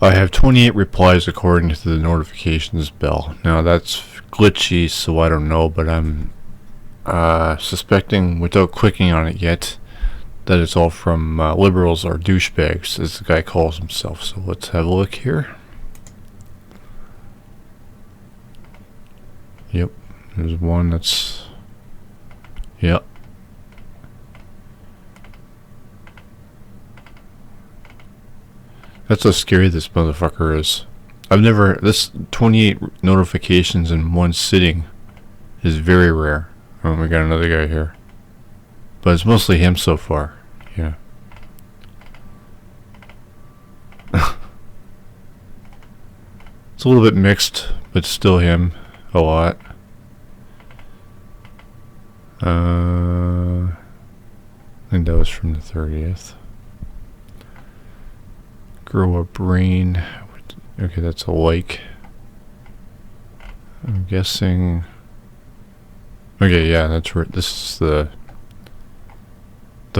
I have 28 replies according to the notifications bell. Now that's glitchy, so I don't know, but I'm suspecting, without clicking on it yet, that it's all from LiberalsAreDouchebags, as the guy calls himself. So let's have a look here. Yep, there's one that's... Yep. That's how scary this motherfucker is. This 28 notifications in one sitting is very rare. Oh, we got another guy here. But it's mostly him so far. Yeah. It's a little bit mixed, but still him a lot. I think that was from the 30th. Grow a brain. Okay, that's a like. I'm guessing. Okay, yeah, that's right. This is the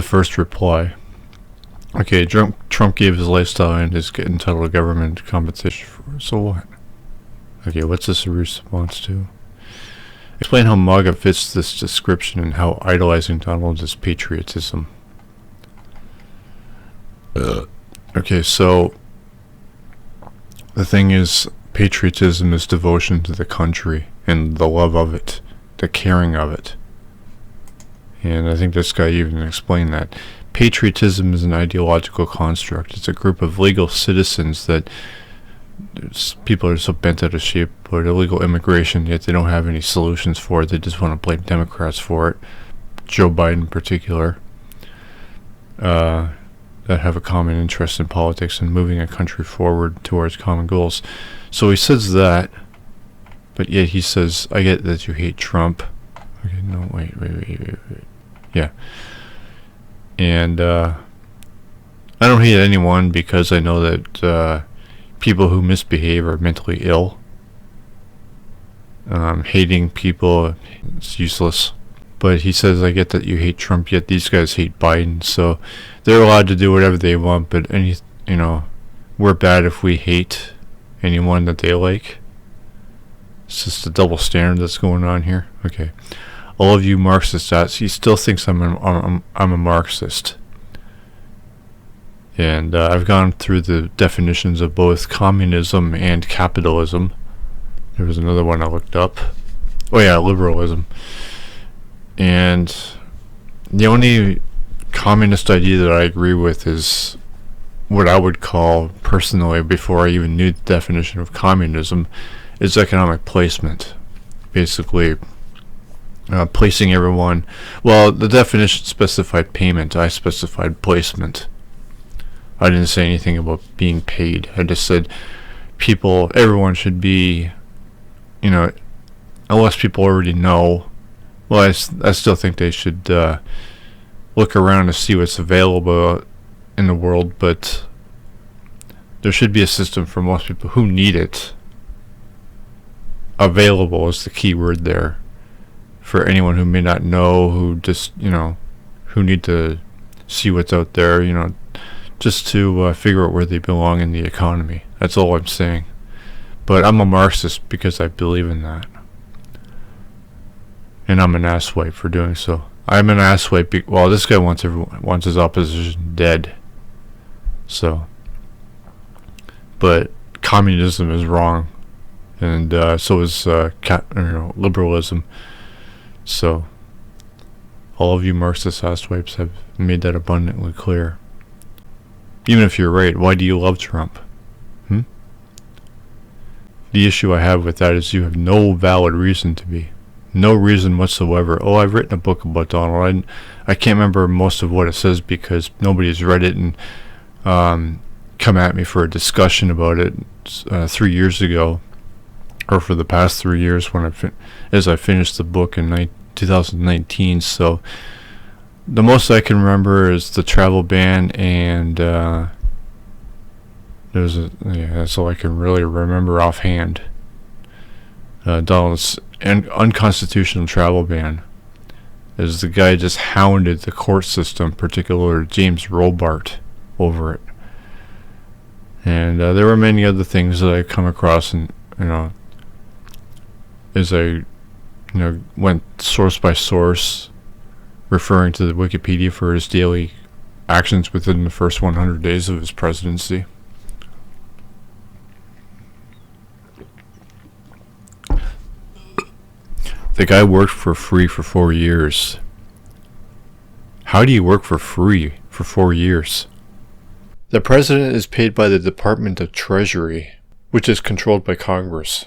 first reply. Okay, Trump gave his lifestyle and is entitled to government compensation for. So what? Okay, what's this a response to? Explain how MAGA fits this description and how idolizing Donald is patriotism. Okay, so the thing is, patriotism is devotion to the country and the love of it, the caring of it. And I think this guy even explained that. Patriotism is an ideological construct. It's a group of legal citizens that people are so bent out of shape with illegal immigration, yet they don't have any solutions for it. They just want to blame Democrats for it. Joe Biden in particular. That have a common interest in politics and moving a country forward towards common goals. So he says that, but yet he says, I get that you hate Trump. Okay, no, wait. Yeah. And I don't hate anyone because I know that people who misbehave are mentally ill. Hating people, it's useless. But he says, I get that you hate Trump, yet these guys hate Biden, so they're allowed to do whatever they want, but we're bad if we hate anyone that they like. It's just a double standard that's going on here. Okay. All of you Marxists, he still thinks I'm a Marxist. And I've gone through the definitions of both communism and capitalism. There was another one I looked up. Oh yeah, liberalism. And the only communist idea that I agree with is what I would call, personally, before I even knew the definition of communism, is economic placement. Basically, placing everyone. Well, the definition specified payment. I specified placement. I didn't say anything about being paid. I just said everyone should be, unless people already know. Well, I still think they should look around to see what's available in the world, but there should be a system for most people who need it. Available is the key word there. For anyone who may not know, who just, who need to see what's out there, just to figure out where they belong in the economy. That's all I'm saying. But I'm a Marxist because I believe in that. And I'm an asswipe for doing so. I'm an asswipe. Well, this guy wants his opposition dead. So, but communism is wrong, and so is liberalism. So, all of you Marxist asswipes have made that abundantly clear. Even if you're right, why do you love Trump? The issue I have with that is you have no valid reason to be. No reason whatsoever. Oh, I've written a book about Donald. I can't remember most of what it says because nobody's read it and come at me for a discussion about it 3 years ago, or for the past 3 years as I finished the book in 2019. So the most I can remember is the travel ban, and that's all I can really remember offhand. Donald's unconstitutional travel ban, as the guy just hounded the court system, particularly James Robart, over it. And there were many other things that I come across, and as I went source by source, referring to the Wikipedia for his daily actions within the first 100 days of his presidency. The guy worked for free for 4 years. How do you work for free for 4 years? The president is paid by the Department of Treasury, which is controlled by Congress.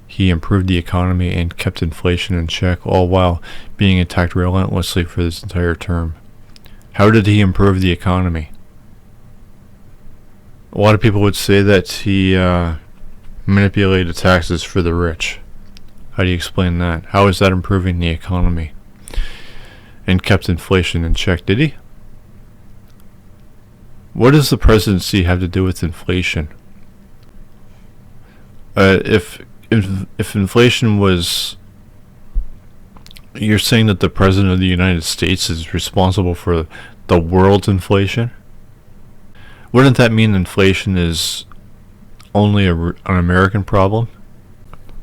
He improved the economy and kept inflation in check, all while being attacked relentlessly for this entire term. How did he improve the economy? A lot of people would say that he manipulated taxes for the rich. How do you explain that? How is that improving the economy? And kept inflation in check, did he? What does the presidency have to do with inflation? If inflation was... You're saying that the president of the United States is responsible for the world's inflation? Wouldn't that mean inflation is only an American problem?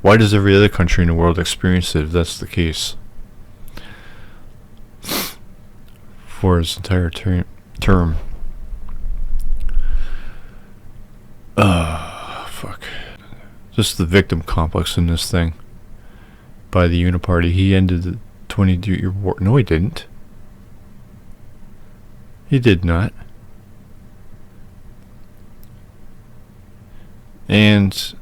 Why does every other country in the world experience it if that's the case? For his entire term. Fuck. Just the victim complex in this thing. By the Uniparty. He ended the 22-year war. No, he didn't. He did not. And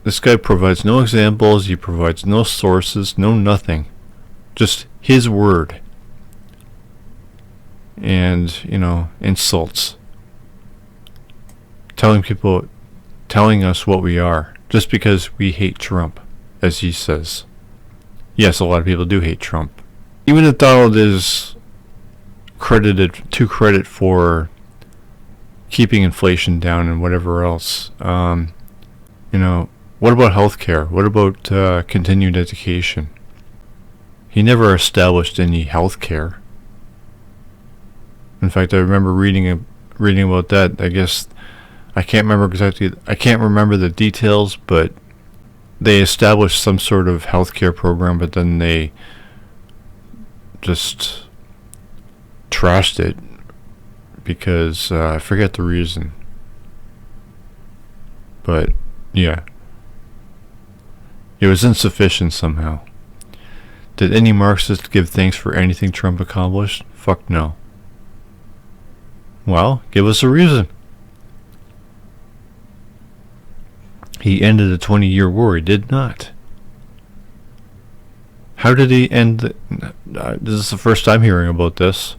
this guy provides no examples. He provides no sources. No nothing. Just his word. And, insults. Telling us what we are. Just because we hate Trump. As he says. Yes, a lot of people do hate Trump. Even if Donald is credit for keeping inflation down and whatever else. What about healthcare? What about continued education? He never established any healthcare. In fact, I remember reading about that. I guess I can't remember exactly. I can't remember the details, but they established some sort of healthcare program, but then they just trashed it because I forget the reason. But yeah, it was insufficient somehow. Did any Marxist give thanks for anything Trump accomplished? Fuck no. Well, give us a reason. He ended a 20-year war. He did not. How did he end? This is the first time hearing about this.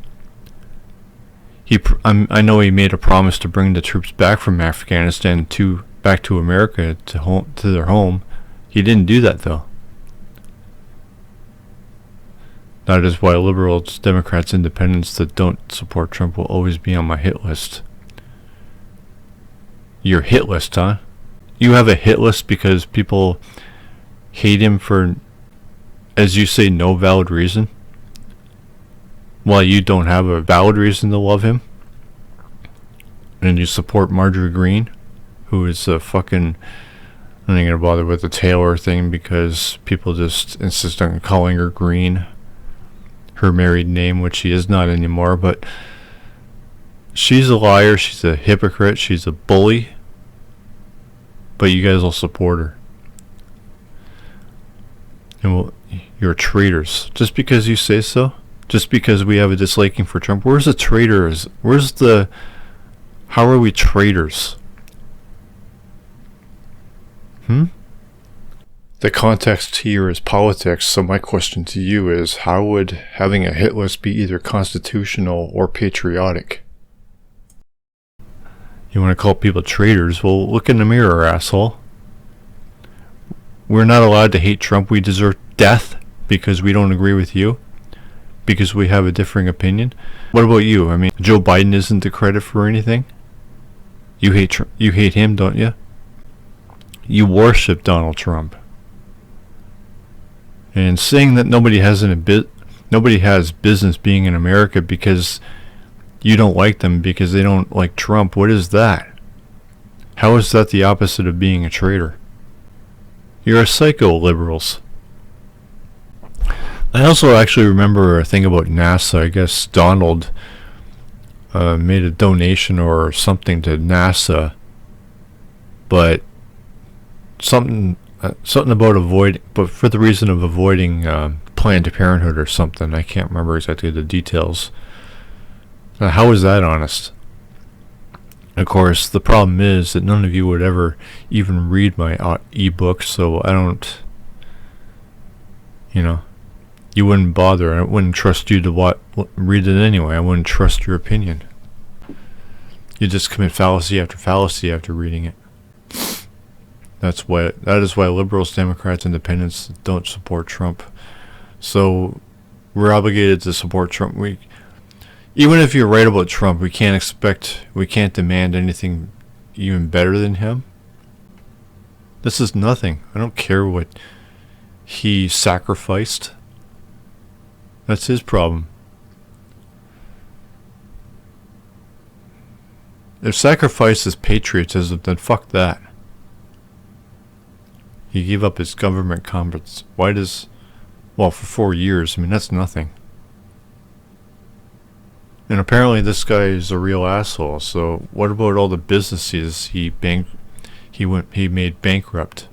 I know he made a promise to bring the troops back from Afghanistan back to America to their home. He didn't do that though. That is why liberals, Democrats, independents that don't support Trump will always be on my hit list. Your hit list, huh? You have a hit list because people hate him for, as you say, no valid reason? While you don't have a valid reason to love him? And you support Marjorie Greene, who is a fucking... I'm not going to bother with the Taylor thing because people just insist on calling her Greene. Her married name, which she is not anymore, but she's a liar, she's a hypocrite, she's a bully. But you guys will support her. And you're traitors. Just because you say so? Just because we have a disliking for Trump? Where's the traitors? How are we traitors? The context here is politics, so my question to you is, how would having a hit list be either constitutional or patriotic? You want to call people traitors? Well, look in the mirror, asshole. We're not allowed to hate Trump. We deserve death because we don't agree with you. Because we have a differing opinion. What about you? I mean, Joe Biden isn't the credit for anything. You hate him, don't you? You worship Donald Trump. And saying that nobody has business being in America because You don't like them because they don't like Trump. What is that? How is that the opposite of being a traitor? You're a psycho, liberals. I also actually remember a thing about NASA. I guess Donald made a donation or something to NASA, but something about but for the reason of avoiding Planned Parenthood or something. I can't remember exactly the details. How is that honest? Of course, the problem is that none of you would ever even read my ebook, so I don't, you wouldn't bother. I wouldn't trust you to read it anyway. I wouldn't trust your opinion. You just commit fallacy after reading it. That is why liberals, Democrats, Independents don't support Trump. So we're obligated to support Trump. Even if you're right about Trump, we can't demand anything even better than him. This is nothing. I don't care what he sacrificed. That's his problem. If sacrifice is patriotism, then fuck that. He gave up his government competence. For 4 years. I mean, that's nothing. And apparently this guy is a real asshole. So what about all the businesses he made bankrupt?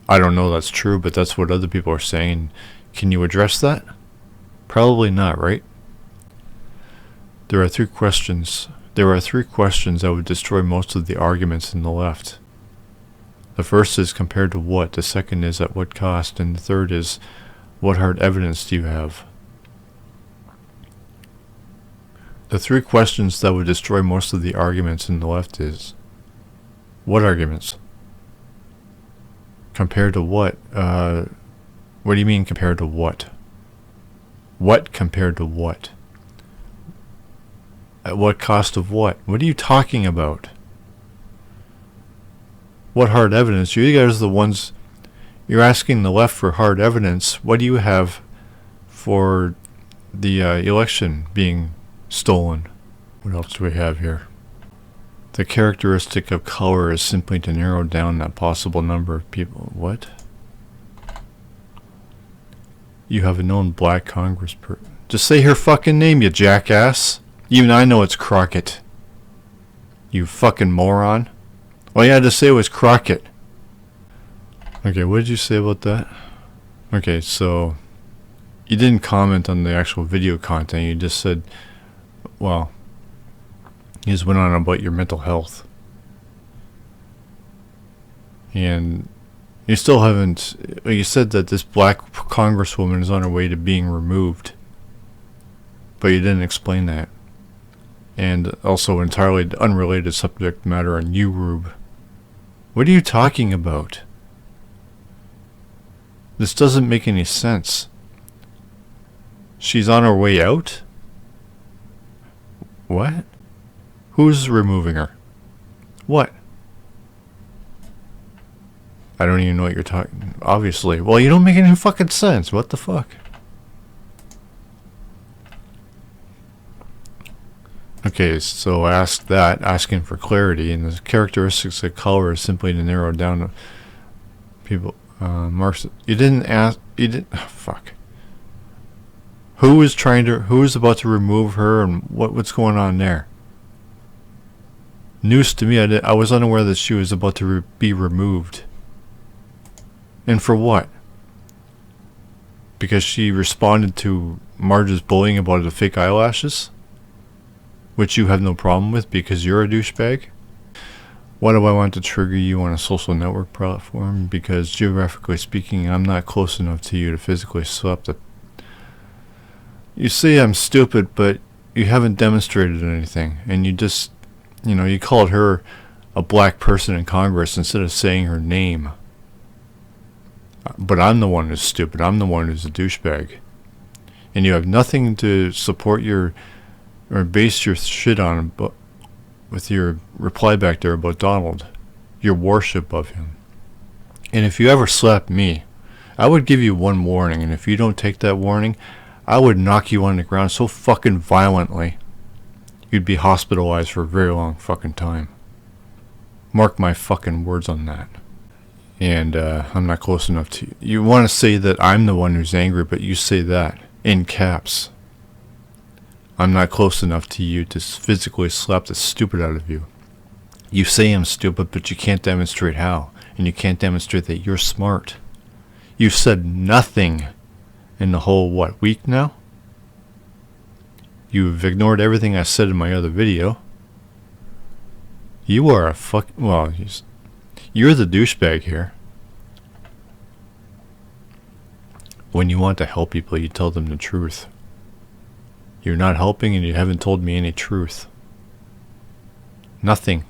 I don't know that's true, but that's what other people are saying. Can you address that? Probably not, right? There are three questions that would destroy most of the arguments in the left. The first is compared to what? The second is at what cost? And the third is what hard evidence do you have? The three questions that would destroy most of the arguments in the left is, what arguments? Compared to what? What do you mean compared to what? What compared to what? At what cost of what? What are you talking about? What hard evidence? You guys are the ones, you're asking the left for hard evidence. What do you have for the election being stolen? What else do we have here? The characteristic of color is simply to narrow down that possible number of people. What? You have a known black congressperson. Just say her fucking name, you jackass. Even I know it's Crockett. You fucking moron. All you had to say was Crockett. Okay, what did you say about that? Okay, so you didn't comment on the actual video content. You just said, well, you just went on about your mental health. And you still haven't, you said that this black congresswoman is on her way to being removed. But you didn't explain that. And also entirely unrelated subject matter on YouRube. What are you talking about? This doesn't make any sense. She's on her way out? What? Who's removing her? What? I don't even know what you're talking. Obviously. Well, you don't make any fucking sense. What the fuck? Okay, so I asked that, asking for clarity, and the characteristics of color is simply to narrow down to people. Marx. You didn't ask. You didn't. Oh, fuck. Who is about to remove her, and what's going on there? News to me. I was unaware that she was about to be removed. And for what? Because she responded to Marge's bullying about the fake eyelashes? Which you have no problem with because you're a douchebag? Why do I want to trigger you on a social network platform? Because geographically speaking, I'm not close enough to you to physically swap the... You say I'm stupid, but you haven't demonstrated anything. And you just, you called her a black person in Congress instead of saying her name. But I'm the one who's stupid. I'm the one who's a douchebag. And you have nothing to support or base your shit on with your reply back there about Donald. Your worship of him. And if you ever slap me, I would give you one warning. And if you don't take that warning, I would knock you on the ground so fucking violently you'd be hospitalized for a very long fucking time. Mark my fucking words on that. And I'm not close enough to you. You want to say that I'm the one who's angry, but you say that in caps. I'm not close enough to you to physically slap the stupid out of you. You say I'm stupid, but you can't demonstrate how. And you can't demonstrate that you're smart. You've said nothing in the whole, week now? You've ignored everything I said in my other video. You are a you're the douchebag here. When you want to help people, you tell them the truth. You're not helping and you haven't told me any truth. Nothing.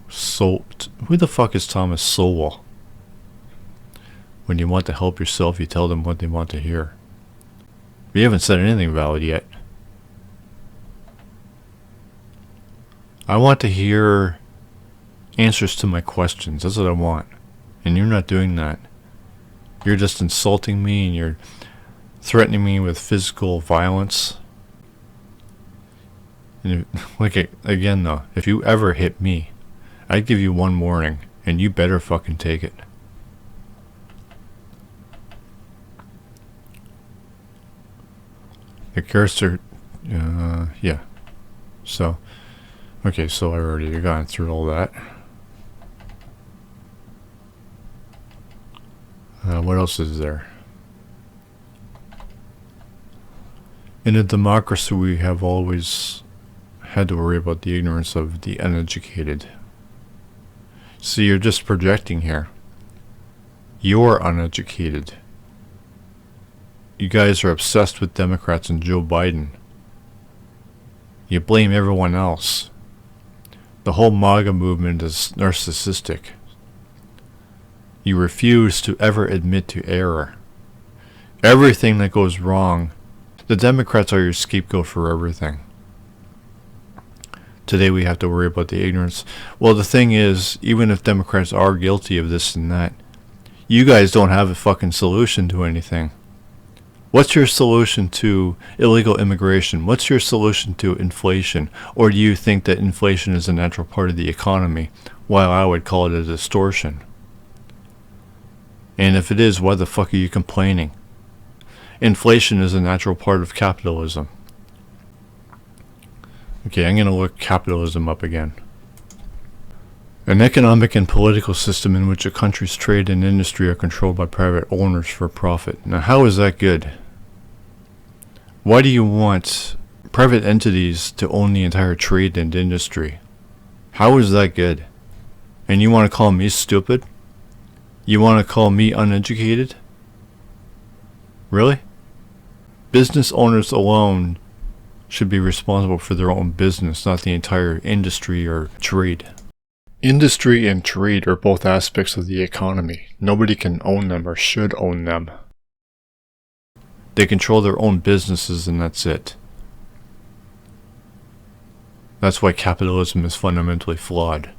So, who the fuck is Thomas Sowell? When you want to help yourself, you tell them what they want to hear. You haven't said anything valid yet. I want to hear answers to my questions. That's what I want. And you're not doing that. You're just insulting me and you're threatening me with physical violence. And again though, if you ever hit me, I'd give you one warning, and you better fucking take it. The cursor, yeah. So, okay, so I already gone through all that. What else is there? In a democracy, we have always had to worry about the ignorance of the uneducated. See, you're just projecting here. You're uneducated. You guys are obsessed with Democrats and Joe Biden. You blame everyone else. The whole MAGA movement is narcissistic. You refuse to ever admit to error. Everything that goes wrong, the Democrats are your scapegoat for everything. Today we have to worry about the ignorance. Well, the thing is, even if Democrats are guilty of this and that, you guys don't have a fucking solution to anything. What's your solution to illegal immigration? What's your solution to inflation? Or do you think that inflation is a natural part of the economy, while I would call it a distortion? And if it is, why the fuck are you complaining? Inflation is a natural part of capitalism. Okay, I'm going to look capitalism up again. An economic and political system in which a country's trade and industry are controlled by private owners for profit. Now, how is that good? Why do you want private entities to own the entire trade and industry? How is that good? And you want to call me stupid? You want to call me uneducated? Really? Business owners alone should be responsible for their own business, not the entire industry or trade. Industry and trade are both aspects of the economy. Nobody can own them or should own them. They control their own businesses and that's it. That's why capitalism is fundamentally flawed.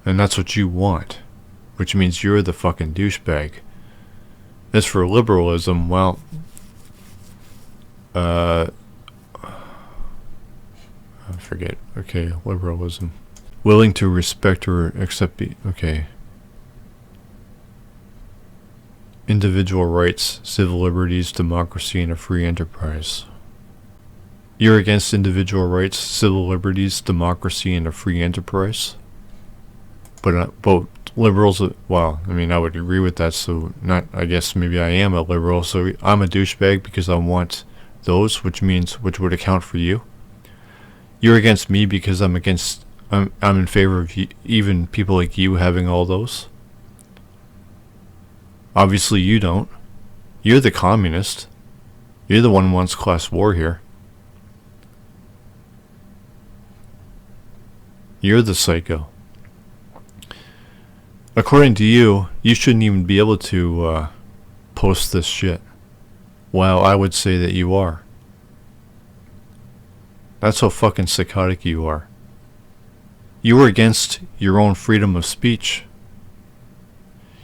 And that's what you want, which means you're the fucking douchebag. As for liberalism, well, I forget. Okay, liberalism. Willing to respect or accept, okay. Individual rights, civil liberties, democracy, and a free enterprise. You're against individual rights, civil liberties, democracy, and a free enterprise? But liberals, well, I mean, I would agree with that, so I guess maybe I am a liberal, so I'm a douchebag because I want those, which would account for you. You're against me because I'm in favor of even people like you having all those. Obviously you don't. You're the communist. You're the one who wants class war here. You're the psycho. According to you, you shouldn't even be able to post this shit. While I would say that you are. That's how fucking psychotic you are. You are against your own freedom of speech.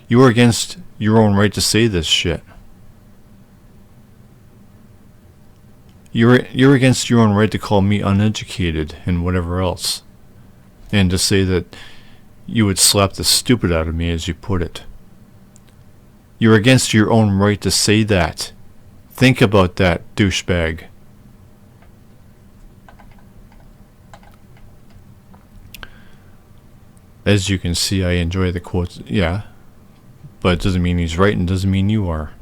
You are against your own right to say this shit. You're against your own right to call me uneducated and whatever else, and to say that you would slap the stupid out of me, as you put it. You're against your own right to say that. Think about that, douchebag. As you can see, I enjoy the quotes. Yeah, but it doesn't mean he's right, and doesn't mean you are.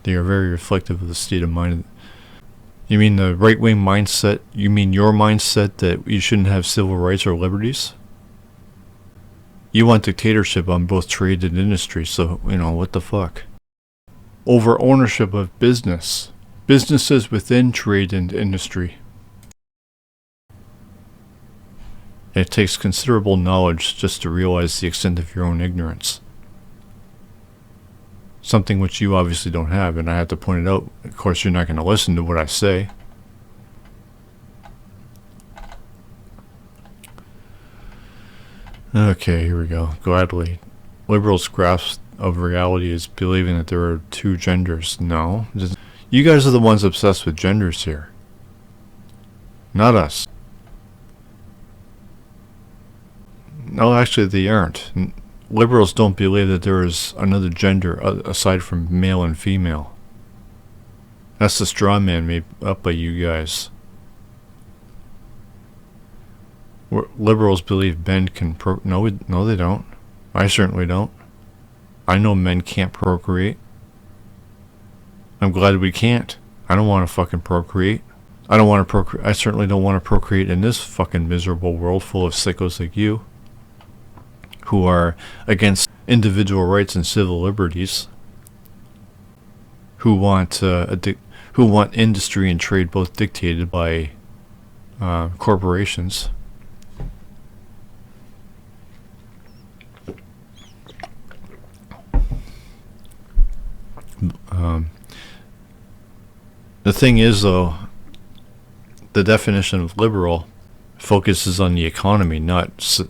They are very reflective of the state of mind. You mean the right-wing mindset? You mean your mindset that you shouldn't have civil rights or liberties? You want dictatorship on both trade and industry, so, what the fuck? Over ownership of business. Businesses within trade and industry. It takes considerable knowledge just to realize the extent of your own ignorance. Something which you obviously don't have, and I have to point it out. Of course, you're not going to listen to what I say. Okay, here we go. Gladly. Liberals' grasp of reality is believing that there are two genders. No. You guys are the ones obsessed with genders here. Not us. No, actually they aren't. Liberals don't believe that there is another gender aside from male and female. That's the straw man made up by you guys. Liberals believe men can no, they don't. I certainly don't. I know men can't procreate. I'm glad we can't. I don't want to fucking procreate. I don't want to procreate. I certainly don't want to procreate in this fucking miserable world full of sickos like you, who are against individual rights and civil liberties, who want industry and trade both dictated by corporations. The thing is, though, the definition of liberal focuses on the economy, not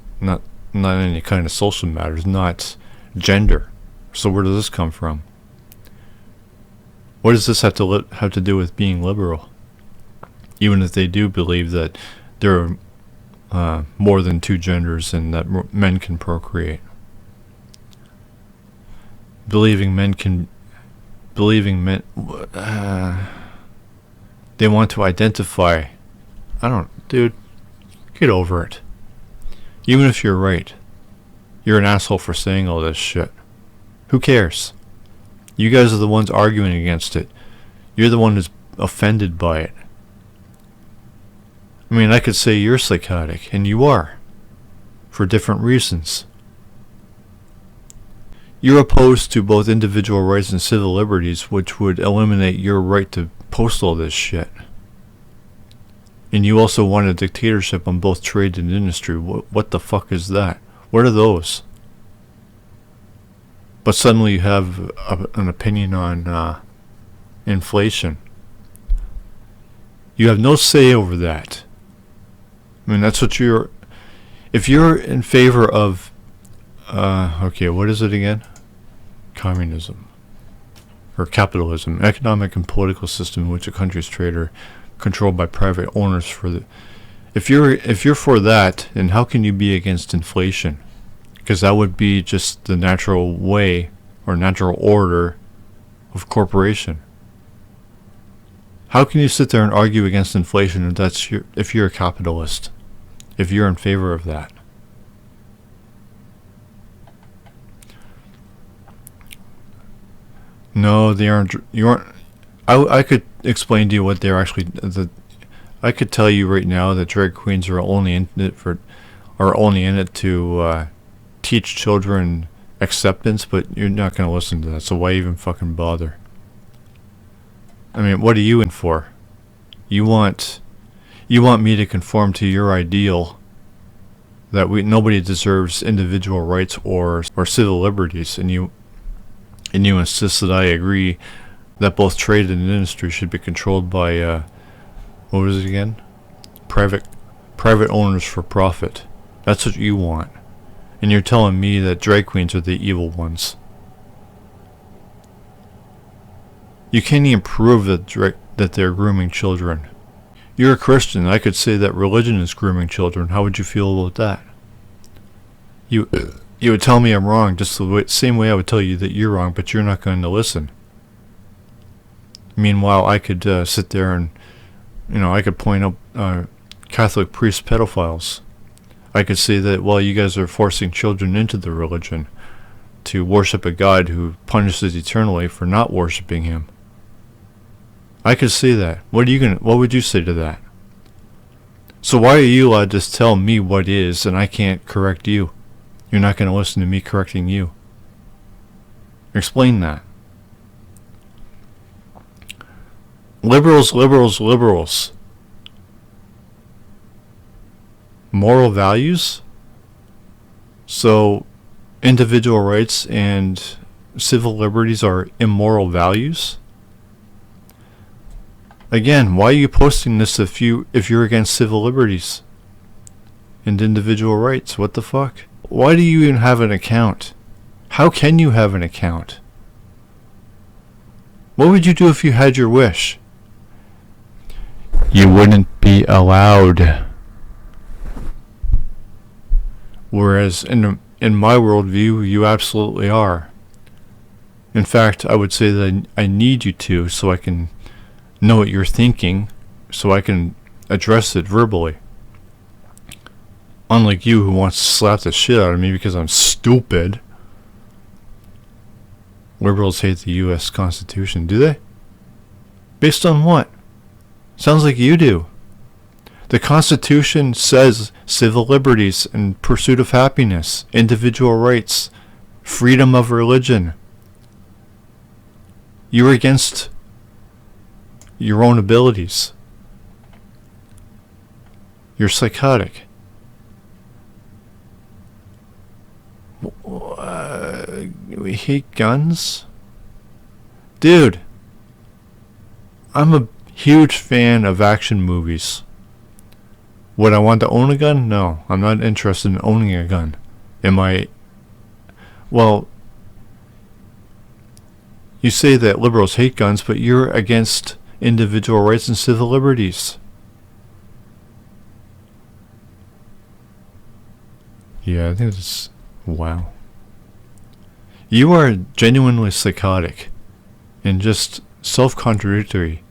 any kind of social matters, not gender. So where does this come from? What does this have to do with being liberal? Even if they do believe that there are more than two genders and that men can procreate. They want to identify. Dude, get over it. Even if you're right, you're an asshole for saying all this shit. Who cares? You guys are the ones arguing against it. You're the one who's offended by it. I mean, I could say you're psychotic, and you are, for different reasons. You're opposed to both individual rights and civil liberties, which would eliminate your right to post all this shit. And you also want a dictatorship on both trade and industry. What the fuck is that? What are those? But suddenly you have an opinion on inflation. You have no say over that. I mean, that's what you're... If you're in favor of... okay, what is it again? Communism. Or capitalism. Economic and political system in which a country's trade are controlled by private owners for the... If you're for that, then how can you be against inflation? Because that would be just the natural way or natural order of corporation. How can you sit there and argue against inflation if you're a capitalist? If you're in favor of that? No, they aren't. You aren't. I could explain to you what they're actually. I could tell you right now that drag queens are only in it to teach children acceptance, but you're not going to listen to that. So why even fucking bother? I mean, what are you in for? You want me to conform to your ideal that nobody deserves individual rights or civil liberties, and you insist that I agree that both trade and industry should be controlled by what was it again? Private owners for profit. That's what you want. And you're telling me that drag queens are the evil ones. You can't even prove that that they're grooming children. You're a Christian. I could say that religion is grooming children. How would you feel about that? You would tell me I'm wrong, just the same way I would tell you that you're wrong, but you're not going to listen. Meanwhile, I could sit there and, I could point out Catholic priest pedophiles. I could say that, well, you guys are forcing children into the religion to worship a God who punishes eternally for not worshiping him. I could say that. What would you say to that? So why are you allowed to tell me what is and I can't correct you? You're not going to listen to me correcting you. Explain that. Liberals. Moral values? So, individual rights and civil liberties are immoral values? Again, why are you posting this if you're against civil liberties and individual rights? What the fuck? Why do you even have an account? How can you have an account? What would you do if you had your wish? You wouldn't be allowed. Whereas in my worldview, you absolutely are. In fact, I would say that I need you to, so I can know what you're thinking, so I can address it verbally. Unlike you, who wants to slap the shit out of me because I'm stupid. Liberals hate the U.S. Constitution, do they? Based on what? Sounds like you do. The Constitution says civil liberties and pursuit of happiness, individual rights, freedom of religion. You're against your own abilities. You're psychotic. We hate guns? Dude, I'm a huge fan of action movies. Would I want to own a gun? No, I'm not interested in owning a gun. Well, you say that liberals hate guns, but you're against individual rights and civil liberties. Yeah, I think that's... wow. You are genuinely psychotic and just self-contradictory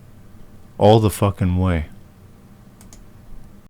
all the fucking way.